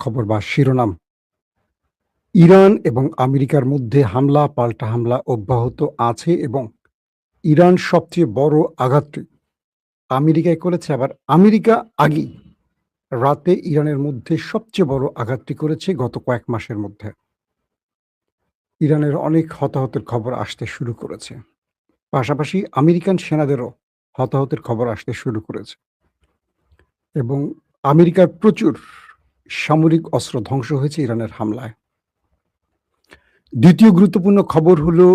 খবর বা শিরোনাম। ইরান এবং আমেরিকার মধ্যে হামলা পাল্টা হামলা অব্যাহত আছে এবং ইরান সবচেয়ে বড় আঘাতটি আমেরিকায় করেছে। আবার আমেরিকা আগেই রাতে ইরানের মধ্যে সবচেয়ে বড় আঘাতটি করেছে গত কয়েক মাসের মধ্যে। ইরানের অনেক হতাহতের খবর আসতে শুরু করেছে। পাশাপাশি আমেরিকান সেনাদেরও হতাহতের খবর আসতে শুরু করেছে এবং আমেরিকার প্রচুর সামরিক অস্ত্র ধ্বংস হয়েছে ইরানের হামলায়। দ্বিতীয় গুরুত্বপূর্ণ খবর হলো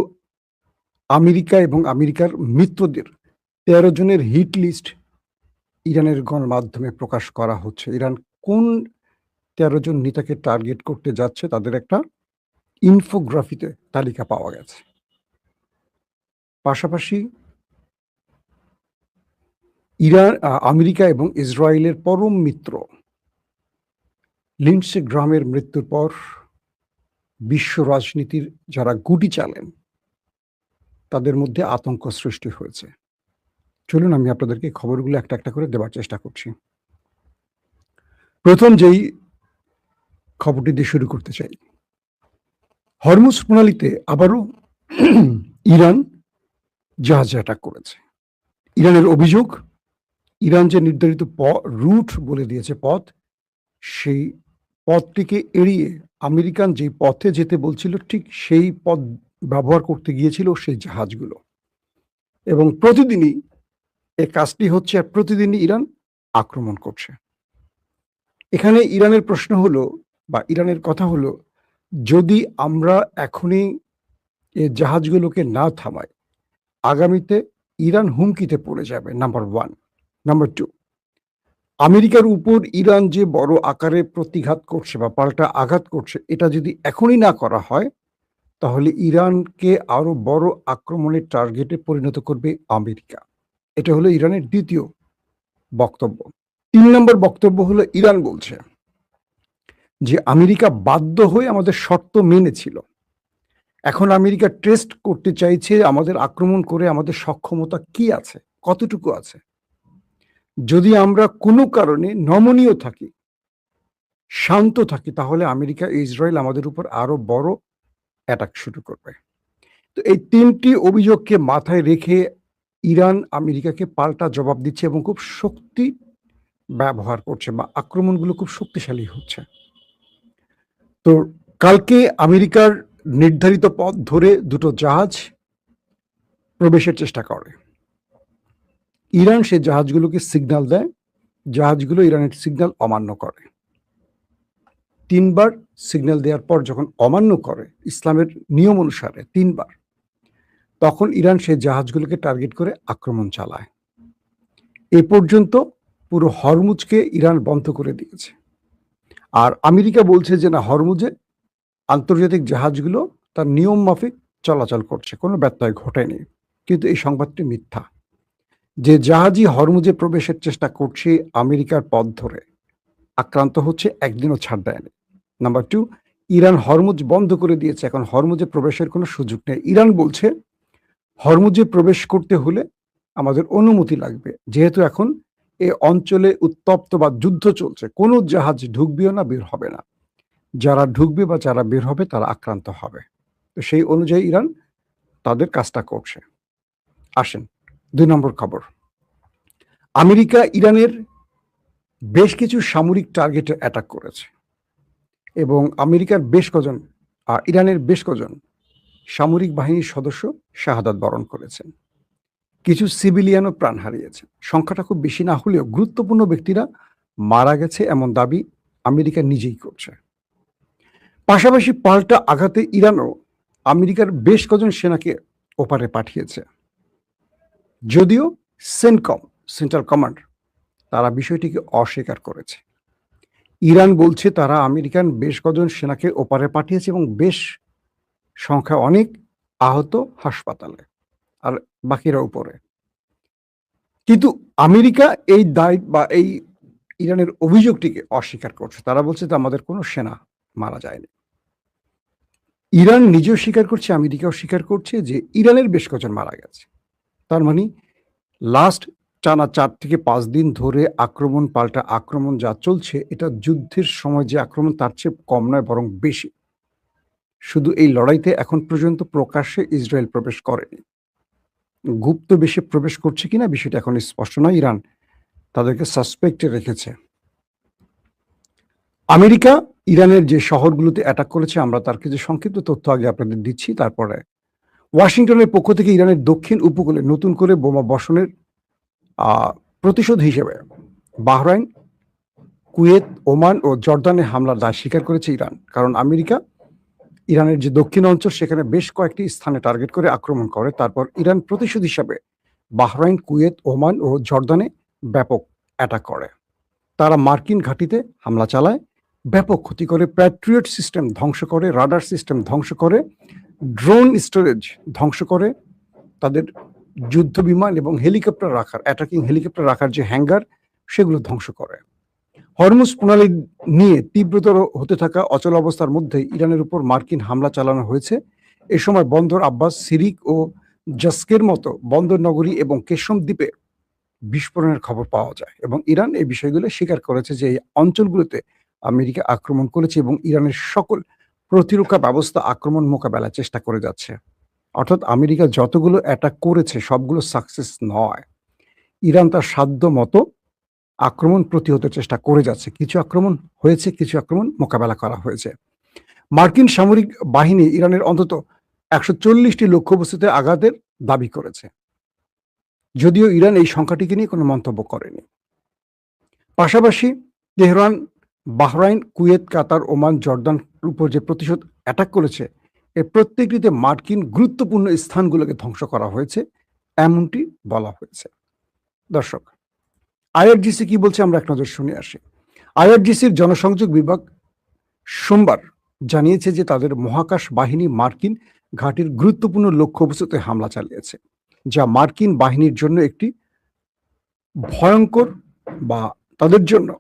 আমেরিকা এবং আমেরিকার মিত্রদের ১৩ জনের হিট লিস্ট ইরানের গণমাধ্যমে প্রকাশ করা হচ্ছে। ইরান কোন ১৩ জন নেতাকে টার্গেট করতে যাচ্ছে তাদের একটা ইনফোগ্রাফিতে তালিকা পাওয়া গেছে। পাশাপাশি আমেরিকা এবং ইসরায়েলের পরম মিত্র লিন্ডসে গ্রাহামের মৃত্যুর পর বিশ্ব রাজনীতির যারা গুটি চালেন তাদের মধ্যে আতঙ্ক সৃষ্টি হয়েছে। চলুন আমি আপনাদেরকে খবরগুলো একটা একটা করে দেওয়ার চেষ্টা করছি। প্রথম যেই খবরটি দিয়ে শুরু করতে চাই, হরমুজ প্রণালীতে আবারও ইরান জাহাজ অ্যাটাক করেছে। ইরানের অভিযোগ, ইরান যে নির্ধারিত রুট বলে দিয়েছে পথ, সেই পথটিকে এড়িয়ে আমেরিকান যেই পথে যেতে বলছিল ঠিক সেই পথ ব্যবহার করতে গিয়েছিল সেই জাহাজগুলো, এবং প্রতিদিনই এই কাজটি হচ্ছে আর প্রতিদিনই ইরান আক্রমণ করছে। এখানে ইরানের প্রশ্ন হলো বা ইরানের কথা হলো, যদি আমরা এখনই এই জাহাজগুলোকে না থামাই, আগামীতে ইরান হুমকিতে পড়ে যাবে, নাম্বার 1। নাম্বার 2, আমেরিকার উপর ইরান যে বড় আকারে প্রতিঘাত করছে বা পাল্টা আঘাত করছে, এটা যদি এখনই না করা হয় তাহলে ইরানকে আরো বড় আক্রমণের টার্গেটে পরিণত করবে আমেরিকা। এটা হলো ইরানের দ্বিতীয় বক্তব্য। 3 নম্বর বক্তব্য হলো, ইরান বলছে যে আমেরিকা বাধ্য হয়ে আমাদের শর্ত মেনেছিল, এখন আমেরিকা টেস্ট করতে চাইছে আমাদের আক্রমণ করে আমাদের সক্ষমতা কি আছে, কতটুকু আছে। যদি আমরা কোনো কারণে নমনীয় থাকি, শান্ত থাকি, তাহলে আমেরিকা ইসরায়েল আমাদের উপর আরো বড় অ্যাটাক শুরু করবে। তো এই 3টি অভিযোগকে মাথায় রেখে ইরান আমেরিকাকে পাল্টা জবাব দিচ্ছে এবং খুব শক্তি ব্যবহার করছে বা আক্রমণগুলো খুব শক্তিশালী হচ্ছে। তো কালকে আমেরিকার নির্ধারিত পথ ধরে দুটো জাহাজ প্রবেশের চেষ্টা করে। ইরান সেই জাহাজগুলোকে সিগন্যাল দেয়, জাহাজগুলো ইরানের সিগন্যাল অমান্য করে। 3 বার সিগন্যাল দেওয়ার পর যখন অমান্য করে ইসলামের নিয়ম অনুসারে 3 বার, তখন ইরান সেই জাহাজগুলোকে টার্গেট করে আক্রমণ চালায়। এ পর্যন্ত পুরো হরমুজকে ইরান বন্ধ করে দিয়েছে। আর আমেরিকা বলছে যে না, হরমুজে আন্তর্জাতিক জাহাজগুলো তার নিয়ম মাফিক চলাচল করছে, কোনো ব্যত্যয় ঘটেনি। কিন্তু এই সংবাদটি মিথ্যা। যে জাহাজই হরমুজে প্রবেশের চেষ্টা করছে আমেরিকার পথ ধরে, আক্রান্ত হচ্ছে, একদিনও ছাড় দেয়নি। নাম্বার 2, ইরান হরমুজ বন্ধ করে দিয়েছে, এখন হরমুজে প্রবেশের কোনো সুযোগ নেই। ইরান বলছে হরমুজে প্রবেশ করতে হলে আমাদের অনুমতি লাগবে, যেহেতু এখন এ অঞ্চলে উত্তপ্ত বা যুদ্ধ চলছে, কোনো জাহাজ ঢুকবেও না, বের হবে না। যারা ঢুকবে বা যারা বের হবে তারা আক্রান্ত হবে। তো সেই অনুযায়ী ইরান তাদের কাজটা করছে। আসেন 2 নম্বর খবর। আমেরিকা ইরানের বেশ কিছু সামরিক টার্গেটে অ্যাটাক করেছে এবং আমেরিকার ইরানের বেশ কজন সামরিক বাহিনীর সদস্য শাহাদাত বরণ করেছেন। কিছু সিভিলিয়ানও প্রাণ হারিয়েছে। সংখ্যাটা খুব বেশি না হলেও গুরুত্বপূর্ণ ব্যক্তিরা মারা গেছে এমন দাবি আমেরিকা নিজেই করছে। পাশাপাশি পাল্টা আঘাতে ইরানও আমেরিকার বেশ কজন সেনাকে ওপারে পাঠিয়েছে, যদিও সেন্টকম, সেন্ট্রাল কমান্ড, তারা বিষয়টিকে অস্বীকার করেছে। ইরান বলছে তারা আমেরিকান বেশ কজন সেনাকে ওপারে পাঠিয়েছে এবং বেশ সংখ্যা অনেক আহত হাসপাতালে, আর বাকিরা উপরে। কিন্তু আমেরিকা এই দায় বা এই ইরানের অভিযোগটিকে অস্বীকার করছে। তারা বলছে যে আমাদের কোনো সেনা মারা যায়নি। ইরান নিজেও স্বীকার করছে, আমেরিকাও স্বীকার করছে যে ইরানের বেশ কজন মারা গেছে। তার মানে লাস্ট টানা ৪ থেকে ৫ দিন ধরে আক্রমণ পাল্টা আক্রমণ যা চলছে, এটা যুদ্ধের সময় যে আক্রমণ তার চেয়ে কম নয়, বরং বেশি। শুধু এই লড়াইতে এখন পর্যন্ত প্রকাশ্যে ইসরায়েল প্রবেশ করেনি। গুপ্ত বেশে প্রবেশ করছে কিনা বিষয়টা এখন স্পষ্ট নয়। ইরান তাদেরকে সাসপেক্টে রেখেছে। আমেরিকা ইরানের যে শহরগুলোতে অ্যাটাক করেছে, আমরা তার কিছু সংক্ষিপ্ত তথ্য আগে আপনাদের দিচ্ছি। তারপরে ওয়াশিংটনের পক্ষ থেকে ইরানের দক্ষিণ উপকূলে নতুন করে বোমা বর্ষণের প্রতিশোধ হিসেবে বাহরাইন, কুয়েত, ওমান ও জর্দানে হামলার দায় স্বীকার করেছে ইরান। কারণ আমেরিকা ইরানের যে দক্ষিণ অঞ্চল সেখানে বেশ কয়েকটি স্থানে টার্গেট করে আক্রমণ করে। তারপর ইরান প্রতিশোধ হিসাবে বাহরাইন, কুয়েত, ওমান ও জর্দানে ব্যাপক অ্যাটাক করে। তারা মার্কিন ঘাঁটিতে হামলা চালায়, ব্যাপক ক্ষতি করে, প্যাট্রিয়ট সিস্টেম ধ্বংস করে, রাডার সিস্টেম ধ্বংস করে, ড্রোন স্টোরেজ ধ্বংস করে, তাদের যুদ্ধ বিমান এবং হেলিকপ্টার রাখার, অ্যাটাকিং হেলিকপ্টার রাখার যে হ্যাঙ্গার সেগুলো ধ্বংস করে। হরমুজ প্রণালী নিয়ে তীব্রতর হতে থাকা অচল অবস্থার মধ্যে ইরানের উপর মার্কিন হামলা চালানো হয়েছে। এ সময় বন্দর আব্বাস, সিরিক ও জাস্কের মতো বন্দর নগরী এবং কেশম দ্বীপে বিস্ফোরণের খবর পাওয়া যায় এবং ইরান এই বিষয়গুলো স্বীকার করেছে যে এই অঞ্চলগুলোতে আমেরিকা আক্রমণ করেছে এবং ইরানের সকল প্রতিরক্ষা ব্যবস্থা আক্রমণ মোকাবেলার চেষ্টা করে যাচ্ছে। অর্থাৎ আমেরিকা যতগুলো অ্যাটাক করেছে সবগুলো সাকসেস নয়। ইরান তার সাধ্য মতো আক্রমণ প্রতিহত চেষ্টা করে যাচ্ছে। কিছু আক্রমণ হয়েছে, কিছু আক্রমণ মোকাবেলা করা হয়েছে। মার্কিন সামরিক বাহিনী ইরানের অন্তত ১৪০টি লক্ষ্যবস্তুতে আঘাতের দাবি করেছে, যদিও ইরান এই সংখ্যাটিকে নিয়ে কোনো মন্তব্য করেনি। পাশাপাশি তেহরান, বাহরাইন, কুয়েত, কাতার, ওমান, জর্দানের উপর যে প্রতিশোধ অ্যাটাক করেছে এর প্রত্যেকটিতে মার্কিন গুরুত্বপূর্ণ স্থানগুলোকে ধ্বংস করা হয়েছে, এমনটি বলা হয়েছে। দর্শক, আইআরজিসি কি বলছে আমরা এক নজর শুনে আসি। আইআরজিসির জনসংযোগ বিভাগ সোমবার জানিয়েছে যে তাদের মহাকাশ বাহিনী মার্কিন ঘাঁটির গুরুত্বপূর্ণ লক্ষ্যবস্তুতে হামলা চালিয়েছে, যা মার্কিন বাহিনীর জন্য একটি ভয়ঙ্কর বা তাদের জন্য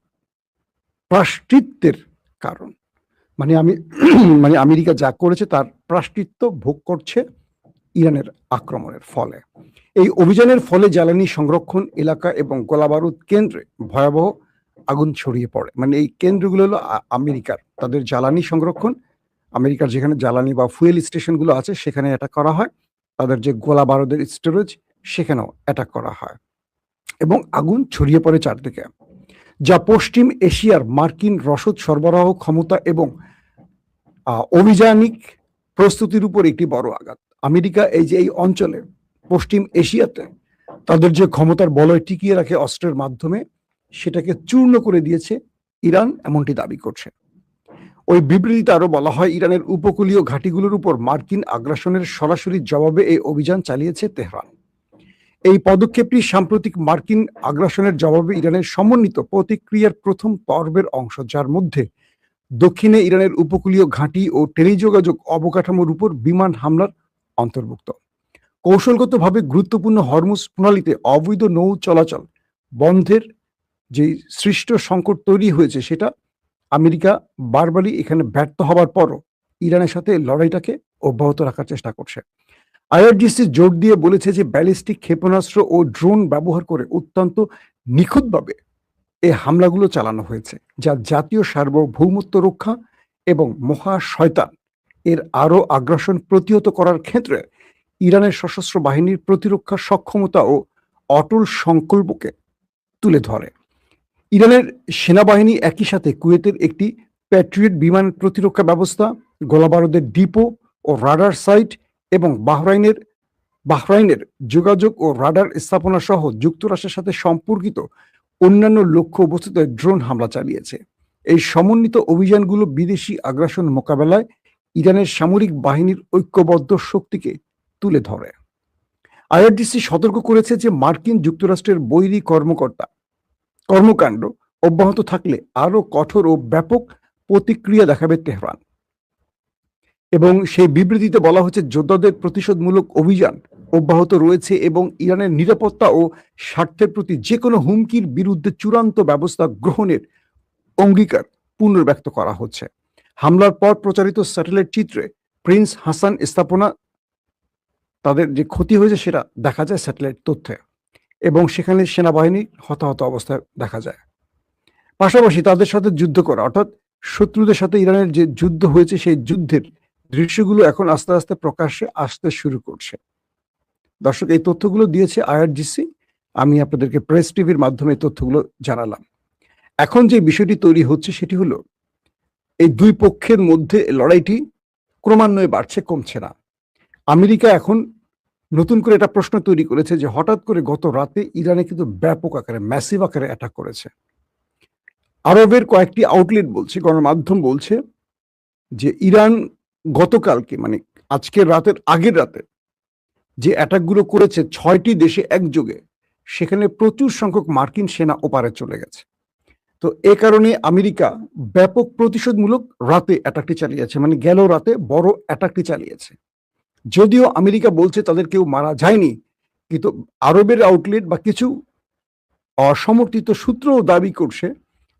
প্রায়শ্চিত্তের কারণ। মানে আমেরিকা যা করেছে তার প্রায়শ্চিত্ত ভোগ করছে ইরানের আক্রমণের ফলে। এই অভিযানের ফলে জ্বালানি সংরক্ষণ এলাকা এবং গোলাবারুদ কেন্দ্রে ভয়াবহ আগুন ছড়িয়ে পড়ে। মানে এই কেন্দ্রগুলো হলো আমেরিকার, তাদের জ্বালানি সংরক্ষণ, আমেরিকার যেখানে জ্বালানি বা ফুয়েল স্টেশনগুলো আছে সেখানে অ্যাটাক করা হয়, তাদের যে গোলা বারুদের স্টোরেজ সেখানেও অ্যাটাক করা হয় এবং আগুন ছড়িয়ে পড়ে চারদিকে, যা পশ্চিম এশিয়ার মার্কিন রসদ সরবরাহ ক্ষমতা এবং অভিযানিক প্রস্তুতির উপর একটি বড় আঘাত। আমেরিকা এই যে এই অঞ্চলে পশ্চিম এশিয়াতে তাদের যে ক্ষমতার বলয় টিকিয়ে রাখে অস্ত্রের মাধ্যমে, সেটাকে চূর্ণ করে দিয়েছে ইরান, এমনটি দাবি করছে। ওই বিবৃতিতে আরো বলা হয়, ইরানের উপকূলীয় ঘাঁটিগুলোর উপর মার্কিন আগ্রাসনের সরাসরি জবাবে এই অভিযান চালিয়েছে তেহরান। এই পদক্ষেপটি সাম্প্রতিক মার্কিন আগ্রাসনের জবাবে ইরানের সমন্বিত প্রতিক্রিয়ার প্রথম পর্বের অংশ, যার মধ্যে দক্ষিণে ইরানের উপকূলীয় ঘাঁটি ও টেলিযোগাযোগ অবকাঠামোর উপর বিমান হামলার অন্তর্ভুক্ত। কৌশলগতভাবে গুরুত্বপূর্ণ হরমুজ প্রণালীতে অবৈধ নৌ চলাচল বন্ধের যে সৃষ্ট সংকট তৈরি হয়েছে, সেটা আমেরিকা বারবারই এখানে ব্যর্থ হবার পরও ইরানের সাথে লড়াইটাকে অব্যাহত রাখার চেষ্টা করছে। আইআরজিসি জোর দিয়ে বলেছে যে ব্যালিস্টিক ক্ষেপণাস্ত্র ও ড্রোন ব্যবহার করে অত্যন্ত নিখুঁতভাবে এই হামলাগুলো চালানো হয়েছে, যা জাতীয় সার্বভৌমত্ব রক্ষা এবং মহাশয়তান এর আরও আগ্রাসন প্রতিহত করার ক্ষেত্রে ইরানের সশস্ত্র বাহিনীর প্রতিরক্ষা সক্ষমতা ও অটল সংকল্পকে তুলে ধরে। ইরানের সেনাবাহিনী একই সাথে কুয়েতের একটি প্যাট্রিয়ট বিমান প্রতিরক্ষা ব্যবস্থা, গোলাবারুদের ডিপো ও রাডার সাইট এবং বাহরাইনের যোগাযোগ ও রাডার স্থাপনা সহ যুক্তরাষ্ট্রের সাথে সম্পর্কিত অন্যান্য লক্ষ্য বস্তুতে ড্রোন হামলা চালিয়েছে। এই সমন্বিত অভিযানগুলো বিদেশি আগ্রাসন মোকাবেলায় ইরানের সামরিক বাহিনীর ঐক্যবদ্ধ শক্তিকে তুলে ধরে। আইআরজিসি সতর্ক করেছে যে মার্কিন যুক্তরাষ্ট্রের বৈরী কর্মকাণ্ড অব্যাহত থাকলে আরো কঠোর ও ব্যাপক প্রতিক্রিয়া দেখাবে তেহরান। এবং সেই বিবৃতিতে বলা হচ্ছে, যোদ্ধাদের প্রতিশোধমূলক অভিযান অব্যাহত রয়েছে এবং ইরানের নিরাপত্তা ও স্বার্থের প্রতি যে কোনো হুমকির বিরুদ্ধে চূড়ান্ত ব্যবস্থা গ্রহণের অঙ্গীকার পুনর্ব্যক্ত করা হচ্ছে। হামলার পর প্রচারিত স্যাটেলাইট চিত্রে প্রিন্স হাসান স্থাপনা, তাদের যে ক্ষতি হয়েছে সেটা দেখা যায় স্যাটেলাইট তথ্যে। এবং সেখানে সেনাবাহিনী হতাহত অবস্থায় দেখা যায়। পাশাপাশি তাদের সাথে যুদ্ধ করা, অর্থাৎ শত্রুদের সাথে ইরানের যে যুদ্ধ হয়েছে সেই যুদ্ধের দৃশ্যগুলো এখন আস্তে আস্তে প্রকাশ্যে আসতে শুরু করছে। দর্শক, এই তথ্যগুলো দিয়েছে আইআরজিসি। আমি আপনাদেরকে প্রেস টিভির মাধ্যমে এই তথ্যগুলো জানালাম। এখন যে বিষয়টি তৈরি হচ্ছে সেটি হলো, এই দুই পক্ষের মধ্যে লড়াইটি ক্রমান্বয়ে বাড়ছে, কমছে না। আমেরিকা এখন নতুন করে একটা প্রশ্ন তৈরি করেছে যে হঠাৎ করে গত রাতে ইরানে কিন্তু ব্যাপক আকারে, ম্যাসিভ আকারে অ্যাটাক করেছে। আরবের কয়েকটি আউটলেট বলছে, গণমাধ্যম বলছে যে ইরান গতকালকে, মানে আজকের রাতের আগের রাতে যে অ্যাটাকগুলো করেছে 6টি দেশে একযোগে, সেখানে প্রচুর সংখ্যক মার্কিন সেনা ওপারে চলে গেছে। তো এ কারণে আমেরিকা ব্যাপক প্রতিশোধমূলক রাতে অ্যাটাকটি চালিয়েছে, মানে গেল রাতে বড় অ্যাটাকটি চালিয়েছে। যদিও আমেরিকা বলছে তাদের কেউ মারা যায়নি, কিন্তু আরবের আউটলেট বা কিছু অসমর্থিত সূত্রও দাবি করছে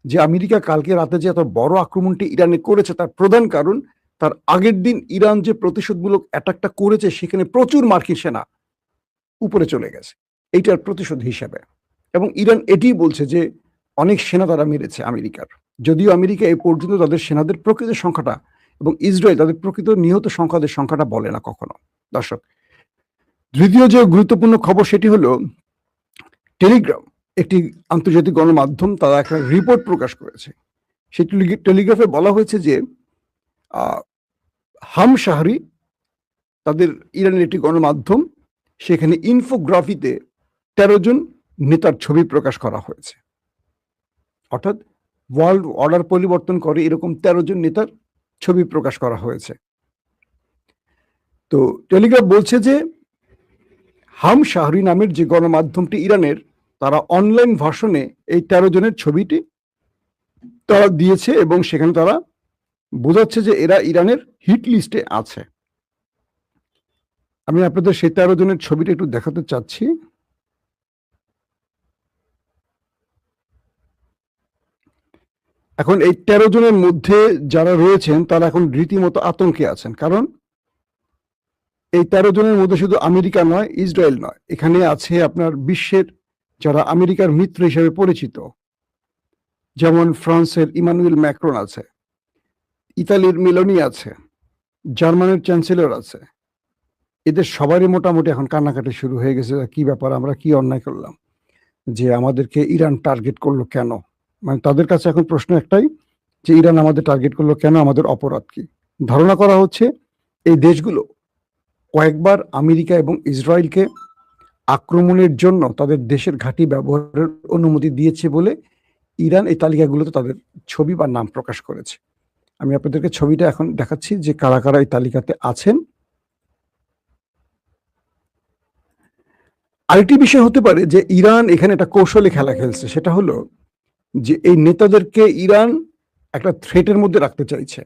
যে আমেরিকা কালকে রাতে যে এত বড় আক্রমণটি ইরানে করেছে তার প্রধান কারণ তার আগের দিন ইরান যে প্রতিশোধমূলক অ্যাটাকটা করেছে সেখানে প্রচুর মার্কিন সেনা উপরে চলে গেছে, এইটার প্রতিশোধ হিসাবে। এবং ইরান এটিই বলছে যে অনেক সেনা তারা মেরেছে আমেরিকার, যদিও আমেরিকা এই পর্যন্ত তাদের সেনাদের প্রকৃত সংখ্যাটা এবং ইসরায়েল তাদের প্রকৃত নিহত সংখ্যাটা বলে না কখনো। দর্শক, দ্বিতীয় যে গুরুত্বপূর্ণ খবর সেটি হলো টেলিগ্রাম, একটি আন্তর্জাতিক গণমাধ্যম, তারা একটা রিপোর্ট প্রকাশ করেছে। সেই টেলিগ্রাফে বলা হয়েছে যে হাম শাহরি, তাদের ইরানের একটি গণমাধ্যম, সেখানে ইনফোগ্রাফিতে 13 জন নেতার ছবি প্রকাশ করা হয়েছে। অর্থাৎ ওয়ার্ল্ড অর্ডার পরিবর্তন করে এরকম 13 জন নেতার ছবি প্রকাশ করা হয়েছে। তো টেলিগ্রাফ বলছে যে হাম শাহরি নামের যে গণমাধ্যমটি ইরানের, তারা অনলাইন ভার্সনে এই 13 জনের ছবিটি তারা দিয়েছে এবং সেখানে তারা বোঝাচ্ছে যে এরা ইরানের হিট লিস্টে আছে। আমি আপনাদের সেই 13 জনের ছবিটা একটু দেখাতে চাচ্ছি। এখন এই 13 জনের মধ্যে যারা রয়েছেন তারা এখন রীতিমতো আতঙ্কে আছেন, কারণ এই 13 জনের মধ্যে শুধু আমেরিকা নয়, ইসরায়েল নয়, এখানে আছে আপনার বিশ্বের যারা আমেরিকার মিত্র হিসেবে পরিচিত, যেমন ফ্রান্সের ইমানুয়েল ম্যাক্রন আছে, ইতালির মেলোনি আছে, জার্মানির চ্যান্সেলর আছে। এদের সবারই মোটামুটি এখন কান্নাকাটি শুরু হয়ে গেছে, কি ব্যাপার, আমরা কি অন্যায় করলাম যে আমাদেরকে ইরান টার্গেট করলো কেন। মানে তাদের কাছে এখন প্রশ্ন একটাই যে ইরান আমাদের টার্গেট করলো কেন, আমাদের অপরাধ কি। ধারণা করা হচ্ছে এই দেশগুলো কয়েকবার আমেরিকা এবং ইসরায়েলকে আক্রমণের জন্য তাদের দেশের ঘাঁটি ব্যবহারের অনুমতি দিয়েছে বলে ইরান এই তালিকাগুলোতে তাদের ছবি বা নাম প্রকাশ করেছে। আমি আপনাদেরকে ছবিটা এখন দেখাচ্ছি যে কারা কারা এই তালিকাতে আছেন। আরেকটি বিষয় হতে পারে যে ইরান এখানে একটা কৌশলে খেলা খেলছে, সেটা হলো যে এই নেতাদেরকে ইরান একটা থ্রেটের মধ্যে রাখতে চাইছে।